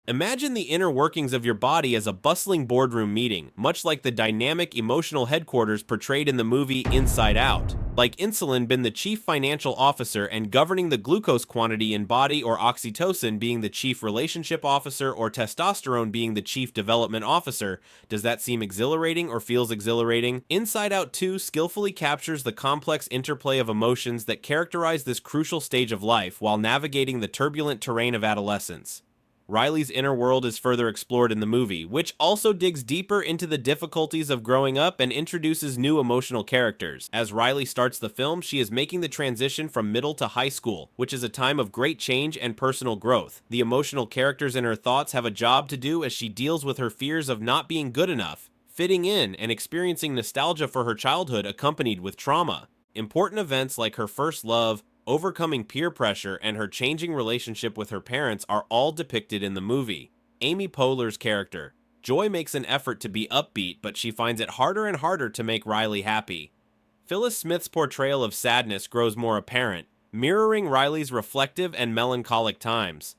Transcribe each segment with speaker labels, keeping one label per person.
Speaker 1: Imagine the inner workings of your body as a bustling boardroom meeting, much like the dynamic emotional headquarters portrayed in the movie Inside Out. Like insulin being the chief financial officer and governing the glucose quantity in body, or oxytocin being the chief relationship officer, or testosterone being the chief development officer. Does that seem exhilarating or feels exhilarating? Inside Out 2 skillfully captures the complex interplay of emotions that characterize this crucial stage of life while navigating the turbulent terrain of adolescence. Riley's inner world is further explored in the movie, which also digs deeper into the difficulties of growing up and introduces new emotional characters. As Riley starts the film, she is making the transition from middle to high school, which is a time of great change and personal growth. The emotional characters in her thoughts have a job to do as she deals with her fears of not being good enough, fitting in, and experiencing nostalgia for her childhood accompanied with trauma. Important events like her first love, overcoming peer pressure, and her changing relationship with her parents are all depicted in the movie. Amy Poehler's character. Joy makes an effort to be upbeat, but she finds it harder and harder to make Riley happy. Phyllis Smith's portrayal of sadness grows more apparent, mirroring Riley's reflective and melancholic times.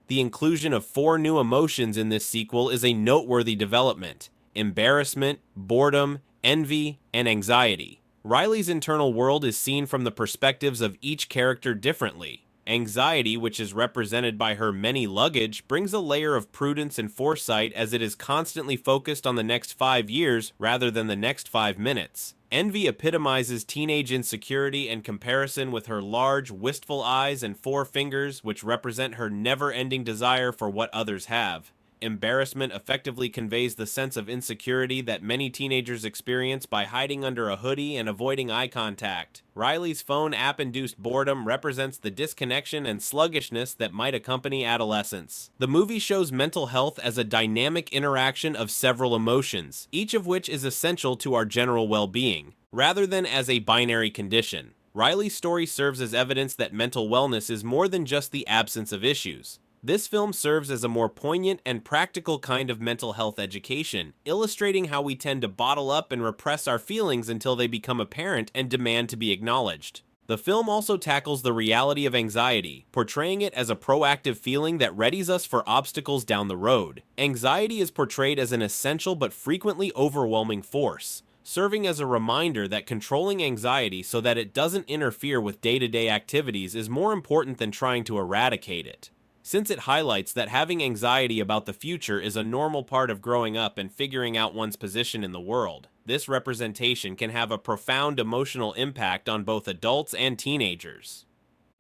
Speaker 1: The inclusion of 4 new emotions in this sequel is a noteworthy development: embarrassment, boredom, envy, and anxiety. Riley's internal world is seen from the perspectives of each character differently. Anxiety, which is represented by her many luggage, brings a layer of prudence and foresight as it is constantly focused on the next 5 years rather than the next 5 minutes. Envy epitomizes teenage insecurity and comparison with her large, wistful eyes and 4 fingers, which represent her never-ending desire for what others have. Embarrassment effectively conveys the sense of insecurity that many teenagers experience by hiding under a hoodie and avoiding eye contact. Riley's phone app-induced boredom represents the disconnection and sluggishness that might accompany adolescence. The movie shows mental health as a dynamic interaction of several emotions, each of which is essential to our general well-being, rather than as a binary condition. Riley's story serves as evidence that mental wellness is more than just the absence of issues. This film serves as a more poignant and practical kind of mental health education, illustrating how we tend to bottle up and repress our feelings until they become apparent and demand to be acknowledged. The film also tackles the reality of anxiety, portraying it as a proactive feeling that readies us for obstacles down the road. Anxiety is portrayed as an essential but frequently overwhelming force, serving as a reminder that controlling anxiety so that it doesn't interfere with day-to-day activities is more important than trying to eradicate it. Since it highlights that having anxiety about the future is a normal part of growing up and figuring out one's position in the world, this representation can have a profound emotional impact on both adults and teenagers.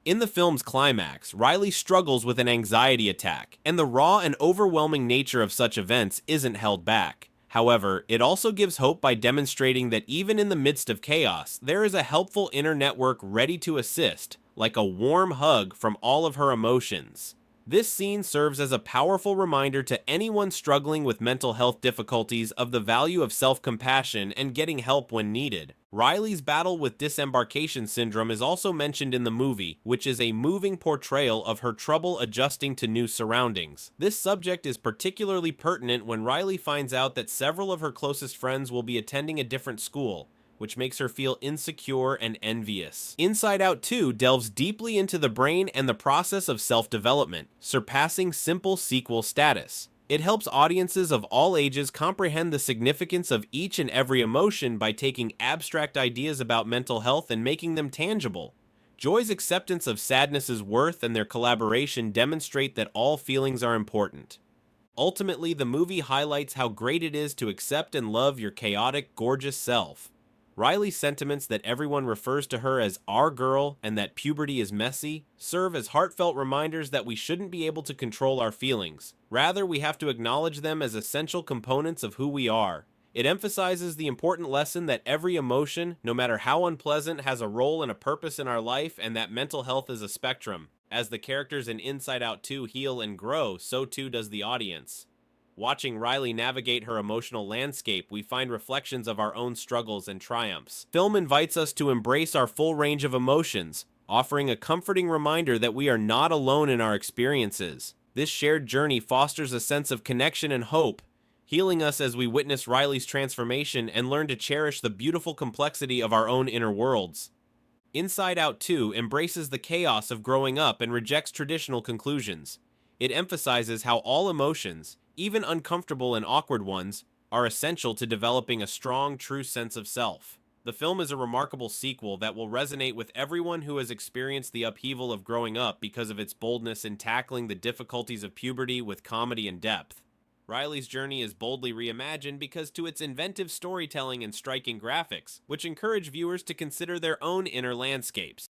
Speaker 1: In the film's climax, Riley struggles with an anxiety attack, and the raw and overwhelming nature of such events isn't held back. However, it also gives hope by demonstrating that even in the midst of chaos, there is a helpful inner network ready to assist, like a warm hug from all of her emotions. This scene serves as a powerful reminder to anyone struggling with mental health difficulties of the value of self-compassion and getting help when needed. Riley's battle with disembarkation syndrome is also mentioned in the movie, which is a moving portrayal of her trouble adjusting to new surroundings. This subject is particularly pertinent when Riley finds out that several of her closest friends will be attending a different school, which makes her feel insecure and envious. Inside Out 2 delves deeply into the brain and the process of self-development, surpassing simple sequel status. It helps audiences of all ages comprehend the significance of each and every emotion by taking abstract ideas about mental health and making them tangible. Joy's acceptance of sadness's worth and their collaboration demonstrate that all feelings are important. Ultimately, the movie highlights how great it is to accept and love your chaotic, gorgeous self. Riley's sentiments that everyone refers to her as our girl and that puberty is messy serve as heartfelt reminders that we shouldn't be able to control our feelings. Rather, we have to acknowledge them as essential components of who we are. It emphasizes the important lesson that every emotion, no matter how unpleasant, has a role and a purpose in our life, and that mental health is a spectrum. As the characters in Inside Out 2 heal and grow, so too does the audience. Watching Riley navigate her emotional landscape, we find reflections of our own struggles and triumphs. Film invites us to embrace our full range of emotions, offering a comforting reminder that we are not alone in our experiences. This shared journey fosters a sense of connection and hope, healing us as we witness Riley's transformation and learn to cherish the beautiful complexity of our own inner worlds. Inside Out 2 embraces the chaos of growing up and rejects traditional conclusions. It emphasizes how all emotions, even uncomfortable and awkward ones, are essential to developing a strong, true sense of self. The film is a remarkable sequel that will resonate with everyone who has experienced the upheaval of growing up because of its boldness in tackling the difficulties of puberty with comedy and depth. Riley's journey is boldly reimagined because to its inventive storytelling and striking graphics, which encourage viewers to consider their own inner landscapes.